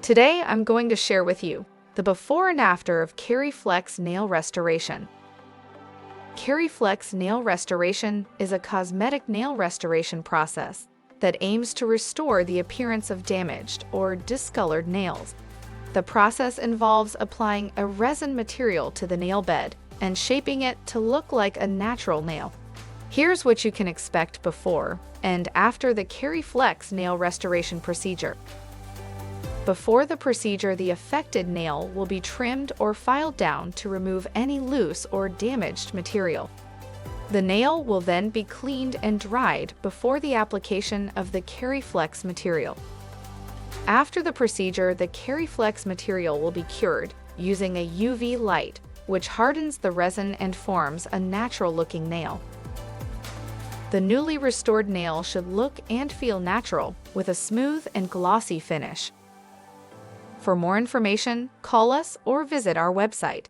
Today, I'm going to share with you the before and after of KeryFlex nail restoration. KeryFlex nail restoration is a cosmetic nail restoration process that aims to restore the appearance of damaged or discolored nails. The process involves applying a resin material to the nail bed and shaping it to look like a natural nail. Here's what you can expect before and after the KeryFlex nail restoration procedure. Before the procedure, the affected nail will be trimmed or filed down to remove any loose or damaged material. The nail will then be cleaned and dried before the application of the KeryFlex material. After the procedure, the KeryFlex material will be cured using a UV light, which hardens the resin and forms a natural-looking nail. The newly restored nail should look and feel natural, with a smooth and glossy finish. For more information, call us or visit our website.